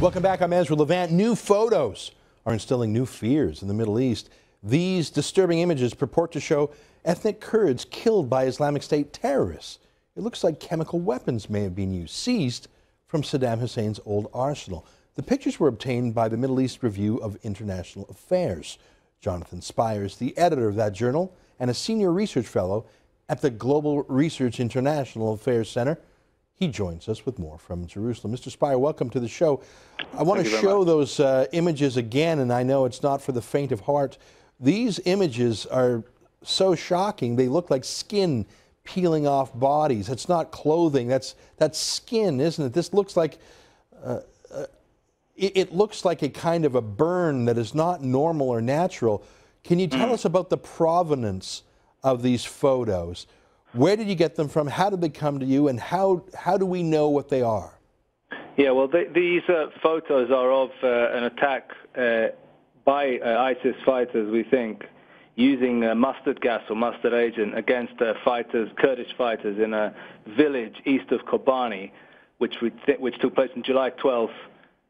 Welcome back. I'm Ezra Levant. New photos are instilling new fears in the Middle East. These disturbing images purport to show ethnic Kurds killed by Islamic State terrorists. It looks like chemical weapons may have been used, seized from Saddam Hussein's old arsenal. The pictures were obtained by the Middle East Review of International Affairs. Jonathan Spires, the editor of that journal and a senior research fellow at the Global Research International Affairs Center, he joins us with more from Jerusalem. Mr. Spire, welcome to the show. I want to show those images again, and I know it's not for the faint of heart. These images are so shocking. They look like skin peeling off bodies. It's not clothing. That's skin, isn't it? This looks like it looks like a kind of a burn that is not normal or natural. Can you tell us about the provenance of these photos? Where did you get them from? How did they come to you? And how do we know what they are? Yeah, well, these photos are of an attack by ISIS fighters, we think, using mustard gas or mustard agent against Kurdish fighters in a village east of Kobani, which took place on July 12th,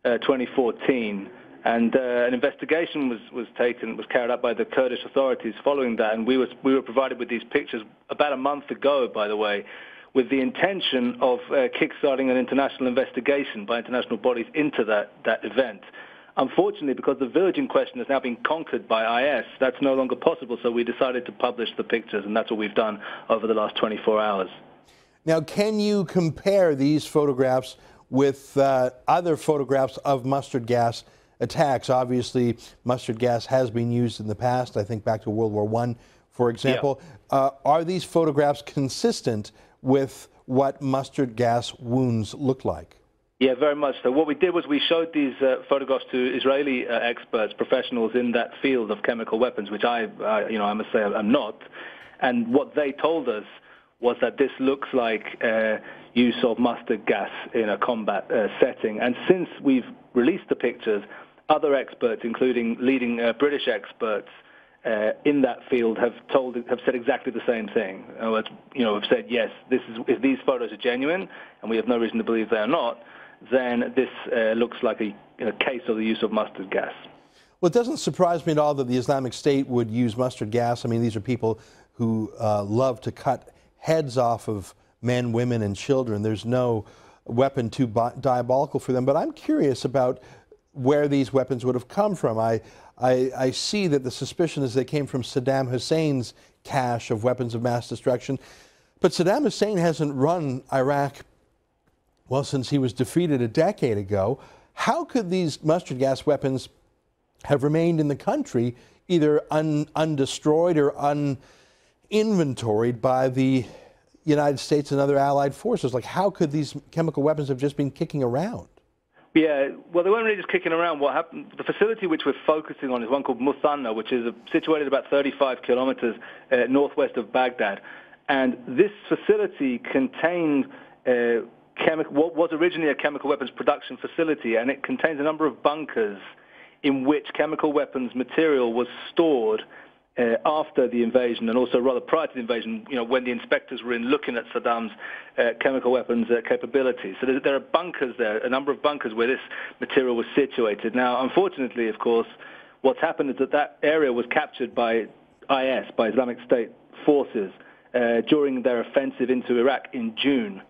2014. And an investigation was carried out by the Kurdish authorities following that, and we were provided with these pictures about a month ago, by the way, with the intention of kickstarting an international investigation by international bodies into that event. Unfortunately, because the village in question has now been conquered by IS, that's no longer possible, so we decided to publish the pictures, and that's what we've done over the last 24 hours. Now, can you compare these photographs with other photographs of mustard gas attacks? Obviously, mustard gas has been used in the past, I think back to World War I, for example. Yeah. Are these photographs consistent with what mustard gas wounds look like? Yeah, very much so. What we did was we showed these photographs to Israeli experts, professionals in that field of chemical weapons, which I must say I'm not. And what they told us was that this looks like use of mustard gas in a combat setting. And since we've released the pictures, other experts, including leading British experts in that field, have said exactly the same thing. Have said, yes, if these photos are genuine, and we have no reason to believe they are not, then this looks like a case of the use of mustard gas. Well, it doesn't surprise me at all that the Islamic State would use mustard gas. I mean, these are people who love to cut heads off of men, women, and children. There's no weapon too diabolical for them. But I'm curious about where these weapons would have come from. I see that the suspicion is they came from Saddam Hussein's cache of weapons of mass destruction. But Saddam Hussein hasn't run Iraq, well, since he was defeated a decade ago. How could these mustard gas weapons have remained in the country, either undestroyed or uninventoried by the United States and other allied forces? Like, how could these chemical weapons have just been kicking around? Yeah, well, they weren't really just kicking around. What happened? The facility which we're focusing on is one called Muthanna, which is situated about 35 kilometers northwest of Baghdad. And this facility contained what was originally a chemical weapons production facility, and it contains a number of bunkers in which chemical weapons material was stored after the invasion, and also rather prior to the invasion, when the inspectors were in looking at Saddam's chemical weapons capabilities. So there are bunkers there, a number of bunkers where this material was situated. Now, unfortunately, of course, what's happened is that area was captured by IS, by Islamic State forces, during their offensive into Iraq in June.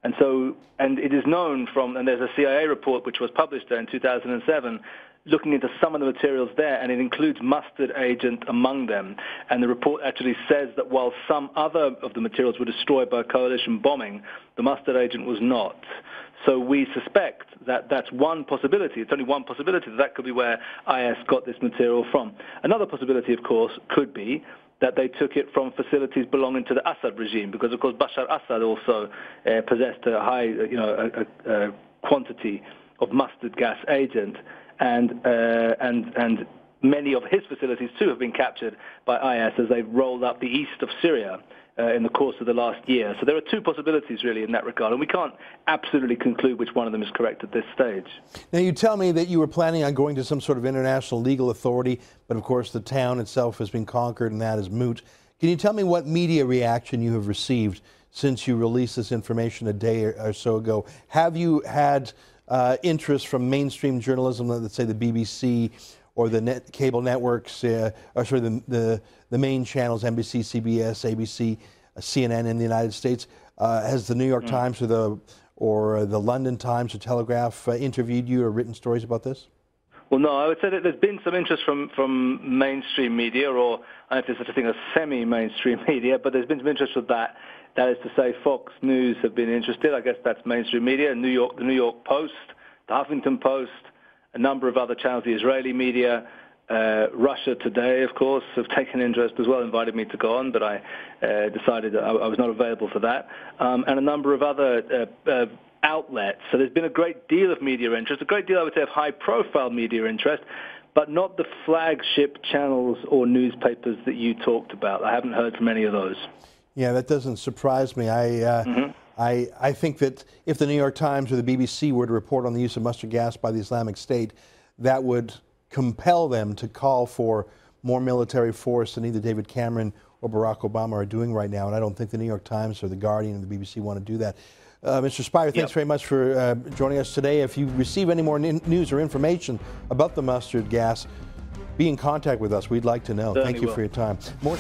And it is known and there's a CIA report which was published there in 2007, looking into some of the materials there, and it includes mustard agent among them. And the report actually says that while some other of the materials were destroyed by coalition bombing, the mustard agent was not. So we suspect that that's one possibility. It's only one possibility that could be where IS got this material from. Another possibility, of course, could be that they took it from facilities belonging to the Assad regime, because, of course, Bashar Assad also possessed a high quantity of mustard gas agent. And many of his facilities, too, have been captured by IS as they've rolled up the east of Syria in the course of the last year. So there are two possibilities, really, in that regard, and we can't absolutely conclude which one of them is correct at this stage. Now, you tell me that you were planning on going to some sort of international legal authority, but, of course, the town itself has been conquered, and that is moot. Can you tell me what media reaction you have received since you released this information a day or so ago. Have you had interest from mainstream journalism, let's say the BBC or the cable networks, the main channels, NBC, CBS, ABC, CNN in the United States? Has the New York Times or the London Times or Telegraph interviewed you or written stories about this? Well, no, I would say that there's been some interest from mainstream media, or I don't know if there's such a thing as semi-mainstream media, but there's been some interest with that. That is to say, Fox News have been interested. I guess that's mainstream media. The New York Post, the Huffington Post, a number of other channels, the Israeli media, Russia Today, of course, have taken interest as well, invited me to go on, but I decided that I was not available for that, and a number of other outlets. So there's been a great deal of media interest, a great deal, I would say, of high-profile media interest, but not the flagship channels or newspapers that you talked about. I haven't heard from any of those. Yeah, that doesn't surprise me. I think that if the New York Times or the BBC were to report on the use of mustard gas by the Islamic State, that would compel them to call for more military force than either David Cameron or Barack Obama are doing right now. And I don't think the New York Times or the Guardian or the BBC want to do that. Mr. Speier, thanks very much for joining us today. If you receive any more news or information about the mustard gas, be in contact with us. We'd like to know. Thank you for your time. More